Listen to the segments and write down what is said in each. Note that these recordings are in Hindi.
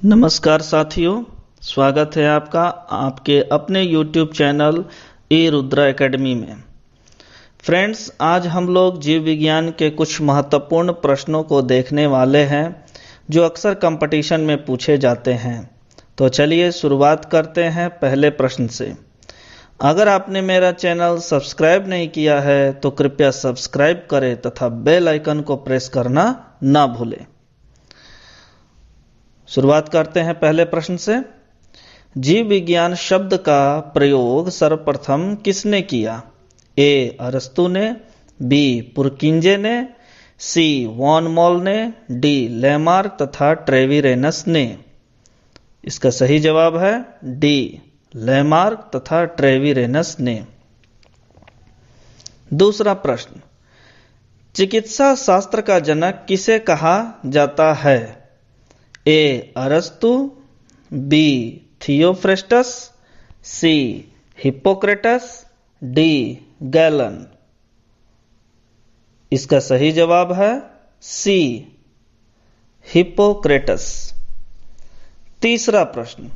नमस्कार साथियों, स्वागत है आपका आपके अपने YouTube चैनल ई रुद्रा एकेडमी में। फ्रेंड्स, आज हम लोग जीव विज्ञान के कुछ महत्वपूर्ण प्रश्नों को देखने वाले हैं जो अक्सर कंपटीशन में पूछे जाते हैं। तो चलिए शुरुआत करते हैं पहले प्रश्न से। अगर आपने मेरा चैनल सब्सक्राइब नहीं किया है तो कृपया सब्सक्राइब करें तथा बेल आइकन को प्रेस करना ना भूलें। शुरुआत करते हैं पहले प्रश्न से। जीव विज्ञान शब्द का प्रयोग सर्वप्रथम किसने किया? ए. अरस्तु ने, बी. पुरकिंजे ने, सी. वॉन मॉल ने, डी. लेमार्क तथा ट्रेविरेनस ने। इसका सही जवाब है डी. लेमार्क तथा ट्रेविरेनस ने। दूसरा प्रश्न, चिकित्सा शास्त्र का जनक किसे कहा जाता है? ए. अरस्तु, B. Theophrastus, C. Hippocrates, D. Galen. इसका सही जवाब है सी. हिप्पोक्रेटस। तीसरा प्रश्न,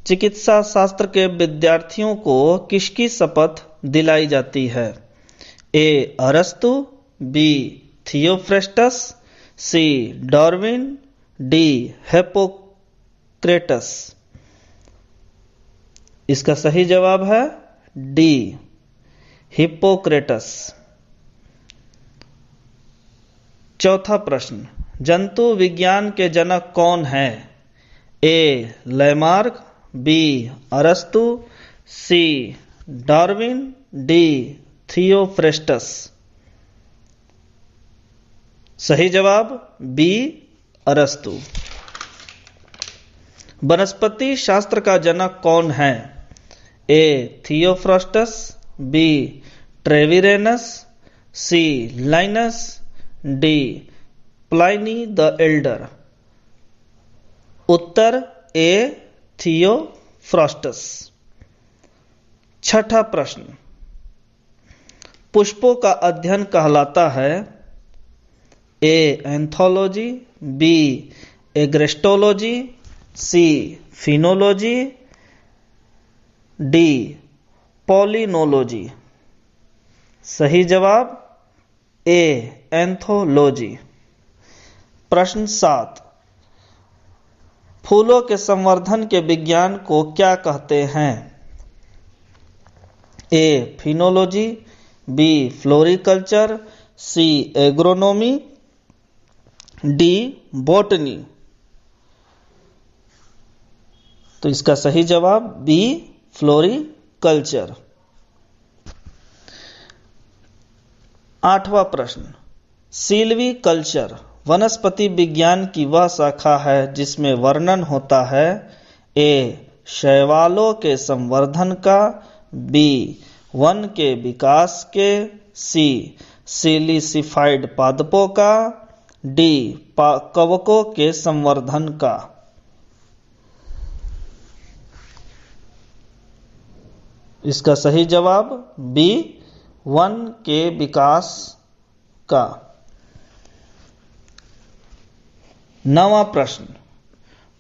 चिकित्सा शास्त्र के विद्यार्थियों को किसकी शपथ दिलाई जाती है? ए. अरस्तु, B. Theophrastus, C. Darwin, D. Hippocrates. इसका सही जवाब है डी. हिप्पोक्रेटस। चौथा प्रश्न, जंतु विज्ञान के जनक कौन है? ए. Lamarck, B. अरस्तु, सी. Darwin, D. थियोफ्रेस्टस। सही जवाब बी. अरस्तु। वनस्पति शास्त्र का जनक कौन है? A. Theophrastus, B. Treviranus, C. Linnaeus, D. Pliny the Elder. उत्तर ए. थियोफ्रास्टस। छठा प्रश्न, पुष्पों का अध्ययन कहलाता है? A. Anthology, B. Agrostology, C. Phenology, D. Palynology. सही जवाब ए. एंथोलॉजी। प्रश्न 7, फूलों के संवर्धन के विज्ञान को क्या कहते हैं? A. Phenology, B. Floriculture, C. Agronomy, D. Botany. तो इसका सही जवाब बी. फ्लोरिकल्चर। आठवां प्रश्न, सिल्वीकल्चर वनस्पति विज्ञान की वह शाखा है जिसमें वर्णन होता है? ए. शैवालों के संवर्धन का, बी. वन के विकास के, सी. सिलिसिफाइड पादपों का, डी. कवकों के संवर्धन का। इसका सही जवाब बी. वन के विकास का। नवां प्रश्न,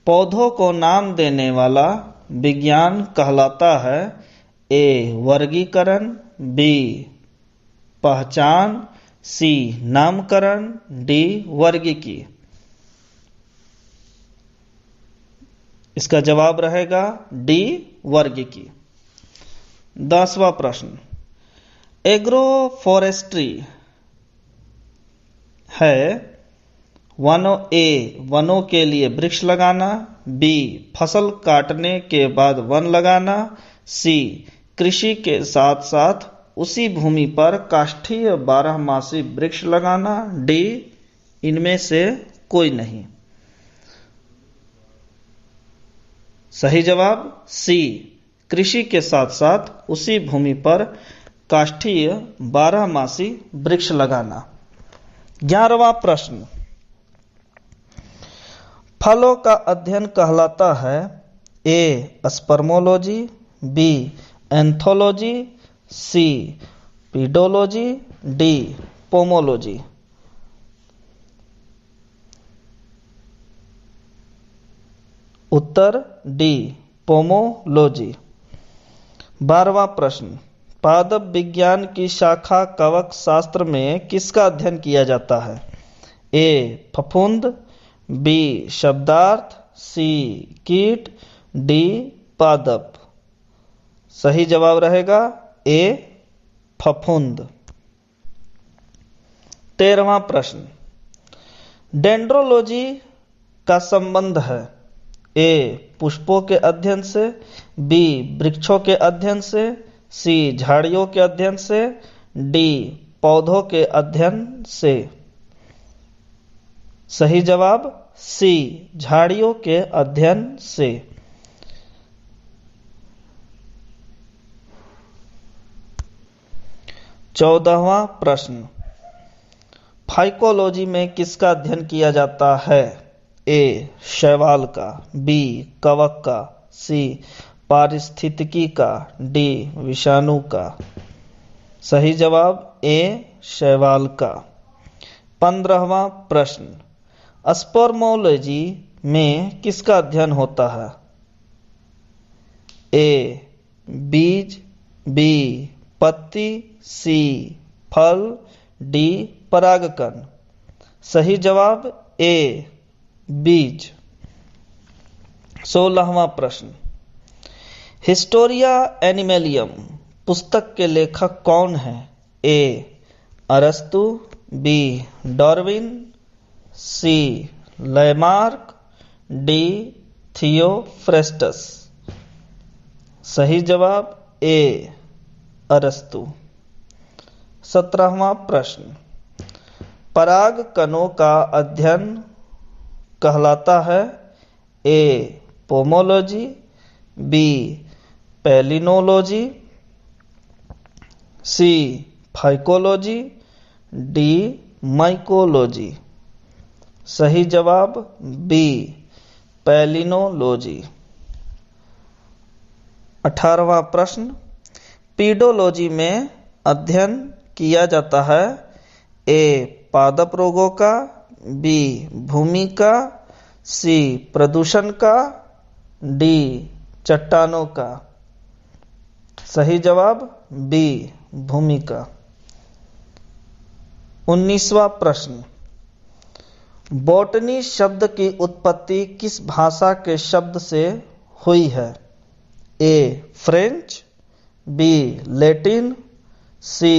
पौधों को नाम देने वाला विज्ञान कहलाता है? ए. वर्गीकरण, बी. पहचान, सी. नामकरण, डी. वर्गीकी। इसका जवाब रहेगा डी. वर्गीकी। 10वां प्रश्न, एग्रो फॉरेस्ट्री है वनों के लिए वृक्ष लगाना, बी. फसल काटने के बाद वन लगाना, सी. कृषि के साथ साथ उसी भूमि पर काष्ठीय बारहमासी वृक्ष लगाना, डी. इनमें से कोई नहीं। सही जवाब सी. कृषि के साथ साथ उसी भूमि पर काष्ठीय बारहमासी वृक्ष लगाना। 11वां प्रश्न, फलों का अध्ययन कहलाता है? A. Spermology, B. Anthology, C. Pedology, D. Pomology. उत्तर डी पोमोलॉजी। 12वां प्रश्न, पादप विज्ञान की शाखा कवक शास्त्र में किसका अध्ययन किया जाता है? ए फफूंद, बी शब्दार्थ, सी कीट, डी पादप। सही जवाब रहेगा ए फफूंद। 13वां प्रश्न, डेंड्रोलॉजी का संबंध है? ए पुष्पों के अध्ययन से, बी वृक्षों के अध्ययन से, सी झाड़ियों के अध्ययन से, डी पौधों के अध्ययन से। सही जवाब सी झाड़ियों के अध्ययन से। 14वां प्रश्न, फाइकोलॉजी में किसका अध्ययन किया जाता है? ए शैवाल का, बी कवक का, सी पारिस्थितिकी का, डी विषाणु का। सही जवाब ए शैवाल का। 15वां प्रश्न, स्पर्मोलॉजी में किसका अध्ययन होता है? ए बीज, बी पत्ती, सी फल, डी परागकण। सही जवाब ए बीज। 16वां प्रश्न, हिस्टोरिया एनिमलियम पुस्तक के लेखक कौन है? ए अरस्तु, बी डार्विन, सी लैमार्क, डी थियोफ्रेस्टस। सही जवाब ए अरस्तु। 17वां प्रश्न, पराग कणों का अध्ययन कहलाता है? ए पोमोलॉजी, बी पैलिनोलॉजी, सी फाइकोलॉजी, डी माइकोलॉजी। सही जवाब बी पैलिनोलॉजी। 18वां प्रश्न, पीडोलॉजी में अध्ययन किया जाता है? ए पादप रोगों का, बी भूमि का, सी प्रदूषण का, डी चट्टानों का। सही जवाब बी भूमि का। 19वां प्रश्न, बॉटनी शब्द की उत्पत्ति किस भाषा के शब्द से हुई है? ए फ्रेंच, बी लैटिन, सी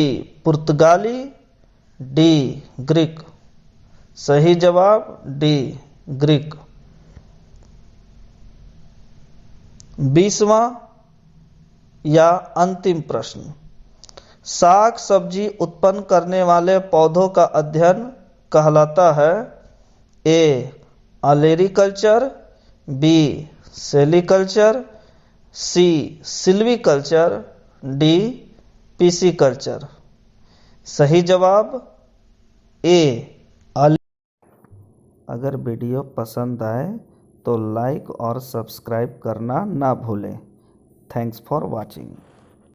पुर्तगाली, डी ग्रीक। सही जवाब डी ग्रीक। 20वां या अंतिम प्रश्न, साग सब्जी उत्पन्न करने वाले पौधों का अध्ययन कहलाता है? ए अलेरिकल्चर, बी सेलिकल्चर, सी सिल्वीकल्चर, डी पीसीकल्चर। सही जवाब ए अगर वीडियो पसंद आए तो लाइक और सब्सक्राइब करना ना भूलें। Thanks for watching.